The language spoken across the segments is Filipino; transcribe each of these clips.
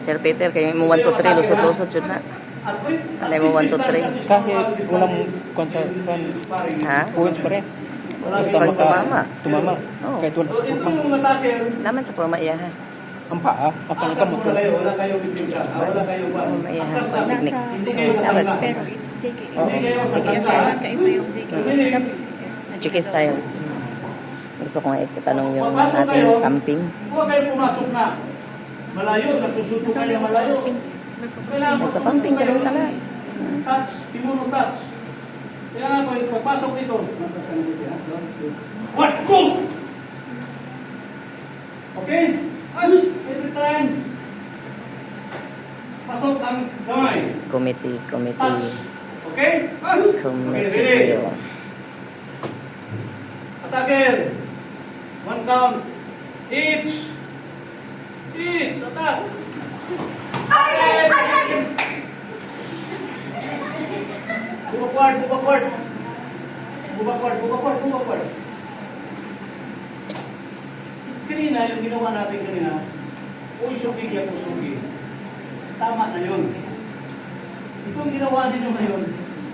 Sir Peter, kayo mo 1 to 3, lusot-lusot yun na. Ano mo 1 to 3? Kahit walang konser, Ha? points pa rin. Pag tumama. Tumama. Oo. Kahit wala sa forma. Naman sa forma iya ha. Ang paa, ang pangkamot ko. Wala kayong bibigyan. Wala kayong Forma iya ha. Pag-picnic. Nasa pero it's JKS. Oo. Sige, JKS. kaiba yung JKS. Chicken style. Gusto ko nga itatanong yung ating camping. Huwag kayong pumasok na. Malayo, nagsusuto kayo malayo. Kailangan Nagpa-camping ka rin pala. touch, timuno touch. Kaya nga po, pagpasok dito. What? Go! Okay? Ayos! Every time. Pasok ang gamay. Committee. Touch. Okay? Ayos! Committee Okay, ready? drill. Attacker. 1 count. Each. Attack. Bumackward. Kanina, yung ginawa natin kanina, usugig yan, usugig. Tama na yun. Itong ginawa ninyo ngayon,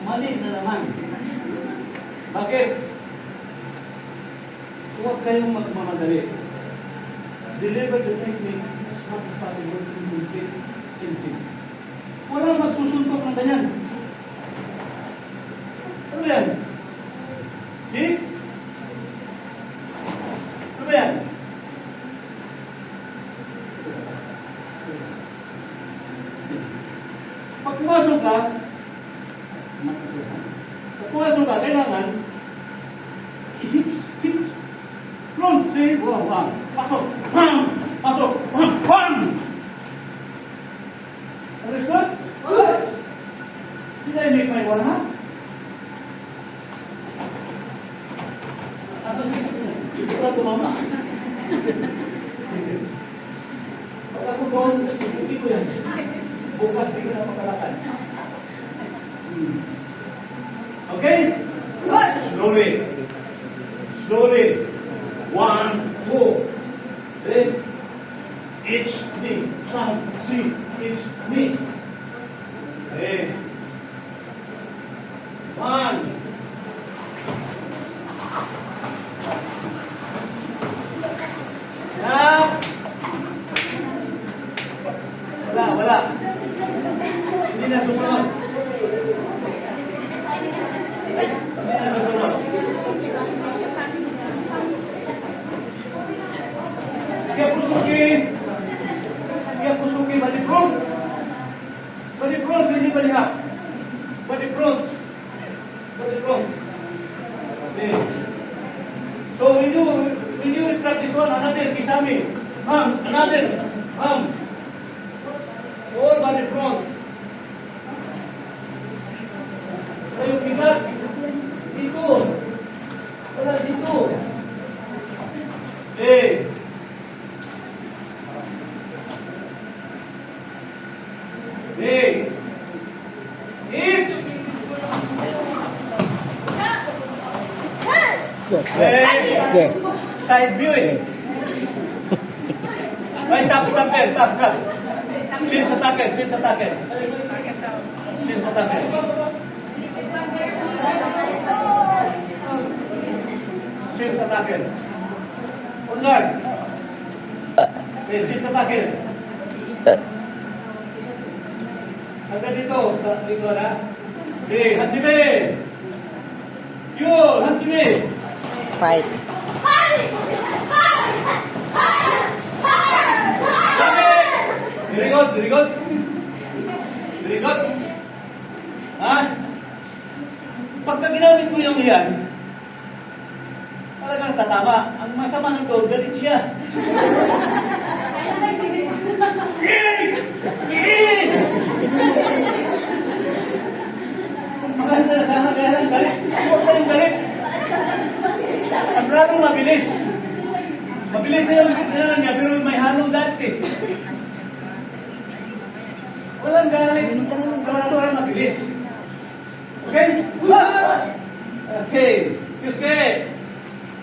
mali na naman. Bakit? Huwag kayong magmamadali. Deliver the technique as much as possible to complete sentence. Walang magsusuntok ng ganyan. Ano yan? Okay? Ano ba yan? Pag pumasok ka, kailangan hips, front, three, one, pasok, pasok, understood? Did I make my one half? Ano yung isip niya? Ito na tumama. Pag ako gawin ito, subuti ko yan. Bukas di ko na makalakad. Okay? Slowly. 1, 2. Then, it's me. Some, see, it's me. Okay. 1. Wala. Hindi na susunod. Kaya pusukin, body front. Hindi body up. Body front. Okay. So when you practice one, another kisame. Another. All body front. Kayo bigat. Dito. Wala dito. Okay. Each. Yeah. Side view eh. Ay, stop. Change attacker. On guard. Okay, change attacker. Hanggang dito, na. Okay, hantime. Hantime. Fight. Very good. Ha? Pagka ginamit mo yung iyan, talagang tatama. Ang masama ng door, galit siya. Maganda na sana kaya lang galit. Huwag na yung galit. Mas lalong mabilis. Mabilis na yung ginalan niya, pero may halong galit eh. Walang galit. Walang mabilis. Okay? Okay. Yusuke.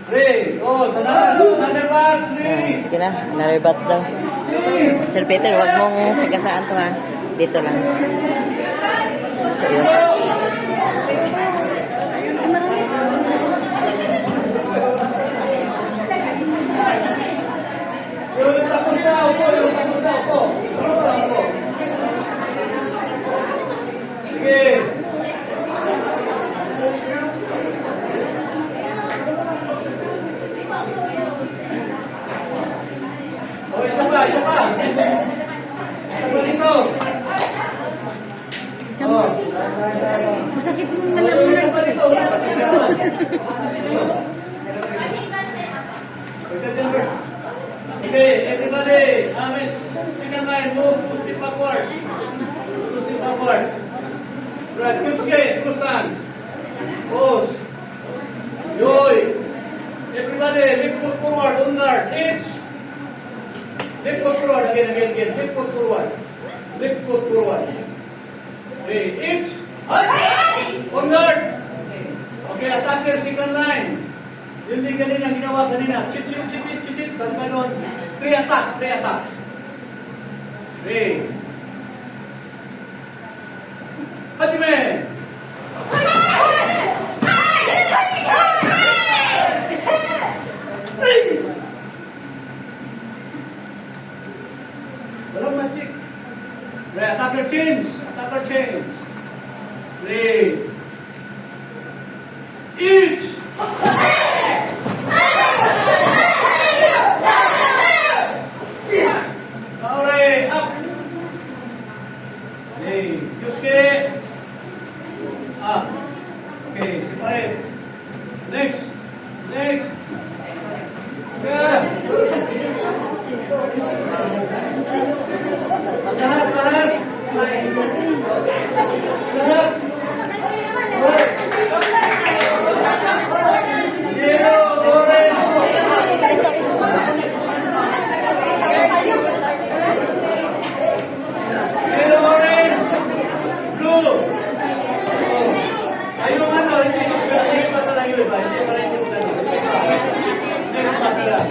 Ray. Oh, another batch. Sige na, another batch daw. Sir Peter, huwag mong sagasaan to ha. Dito lang. So, yun. Yung tapos na ako, yung tapos na ako. Tapos na ako. Sige. O, isa pa, isa pa. Isa pa dito. Oh. Masakit yung O, isa pa dito. Isa dito. Okay, everybody, second line, move to step backward. To step backward. Right, good skate, good stance. Pose. Joy. Everybody, lift foot forward, on guard. Each. Lift foot forward, again. Lift foot forward. Lift foot forward. Okay, each. On guard. Okay, attacker, second line. Yung din kanina, ginawa kanina. Chip. Sabi ka nun, 3 attacks. 3. Hajime! Walang magic. Attacker change. 3. Each! Alright, up. Okay, Yusuke. Up. Okay, separate. Next. Yeah. Lahat. Yellow, orange. Yellow, orange, blue. Ayun ano, next pa lang yun ba? Hindi pa rin yung next pa lang.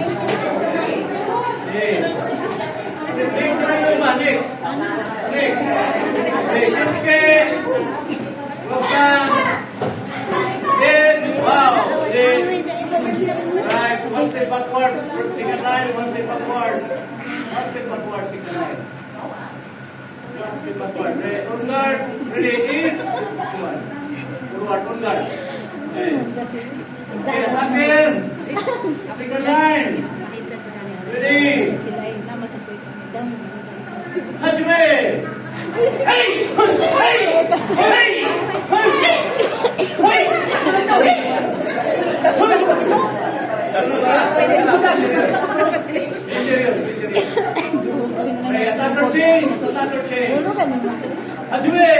Next na yun ba? Next. Okay, Roxanne. Then, wow. Then, right, one step backward. Second line, one step backward. Second line. Step backward. On guard. Ready, each. Forward, on guard. Okay, attacker. Second line. Ready. Hajime! Hey! Be serious. Okay, attacker change. Hajime!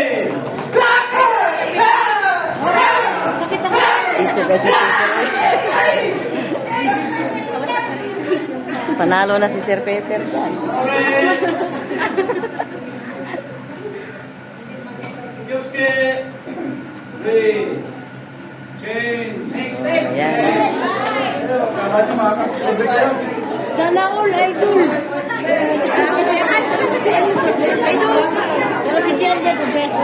Iso kasi Peter. Panalo na si Sir Peter dyan. Yusuke! Ready. Change. Ayan. Sana all idol. Idol. Pero si Shelby the best.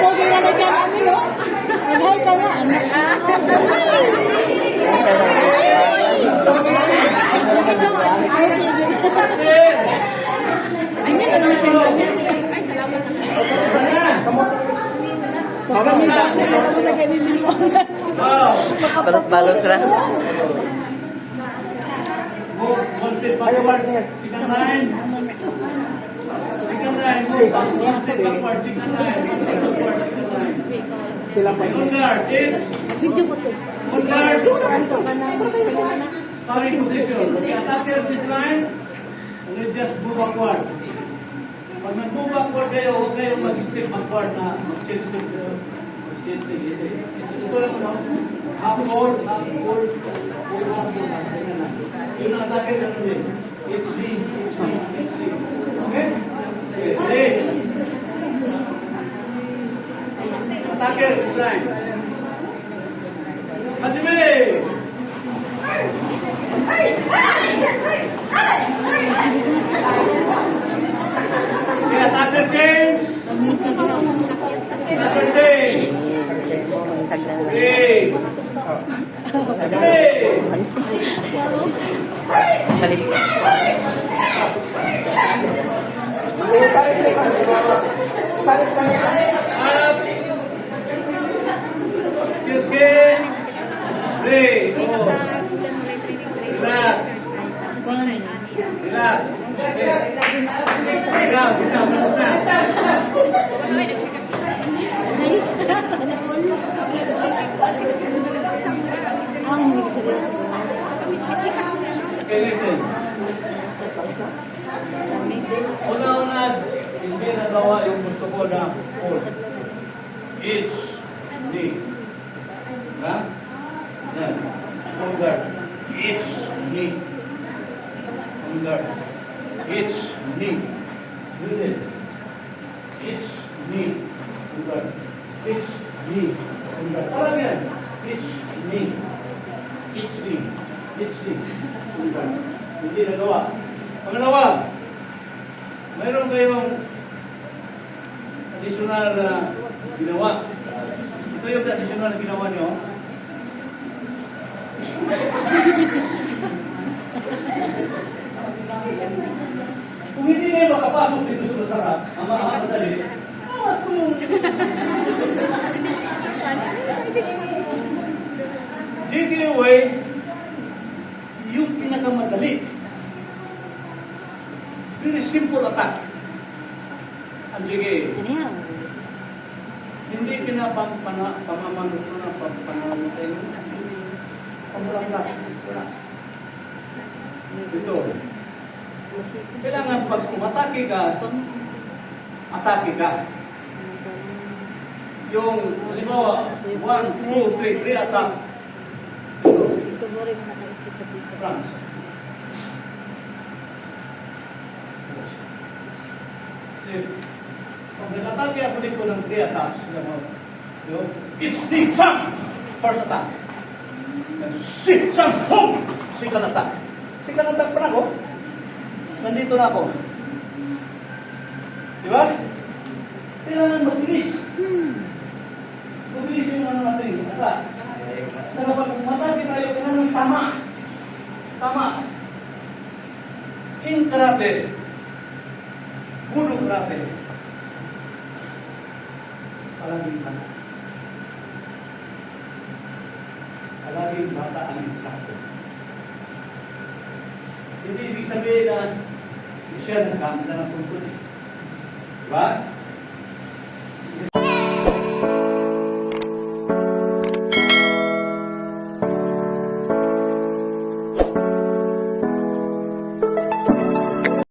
Pogi na siya namin, no? Nag-hi ka nga. Ayan, ano na siya namin. Ay, salamat. Ako sa ganun mo. Balos-balos ra. One step backward. Second line. Move. One step backward. Second line. Sila pa. On guard. It's Video ko sir. on guard. Anto ka na. Sparring position. The attacker this line. And then just move backward. Pag nag-move backward kayo, huwag kayong mag-step backward na mag-change step kayo. Ito lang, no? Half forward. Yung attacker na rin. HD. Okay? Ready? Attacker this line. Hajime! ko na all. It's me. Ha? Yan. On guard. It's me. On guard. It's me. Good. It's me. On guard. It's me. On guard. Parang yan. It's me. It's me. It's me. On guard. Hindi nagawa. Pangalawa, mayroon kayong additional na ginawa. Ito yung additional na ginawa nyo. Kung hindi kayo makapasok dito sa masarap, ang makakadali, awas ko yung... DQA, yung pinakamadali. Very simple attack. Ang sige, Ano yan? hindi pamamano ko na pamamamatay mo. Pamulang lang. Wala. Ito. Kailangan pag umatake ka, atake ka. Yung, halimbawa, 1, 2, 3, 3 attack. Ito, Ito mo rin naka-exit sa dito. France. Pag nag-atake ako dito ng 3 attacks, it's the jump! First attack. And sit, jump, boom! Second attack. Second attack pa lang ako. Nandito na ako. Di ba? Kailangan mabilis. Mabilis yung ano natin. Attack. Kaya pag matake tayo, kailangan tama. Tama. In karate, Guru karate, palaging bata. Palaging bata ang insakto. Hindi ibig sabihin na siya nagkamit na ng pulpul. Diba?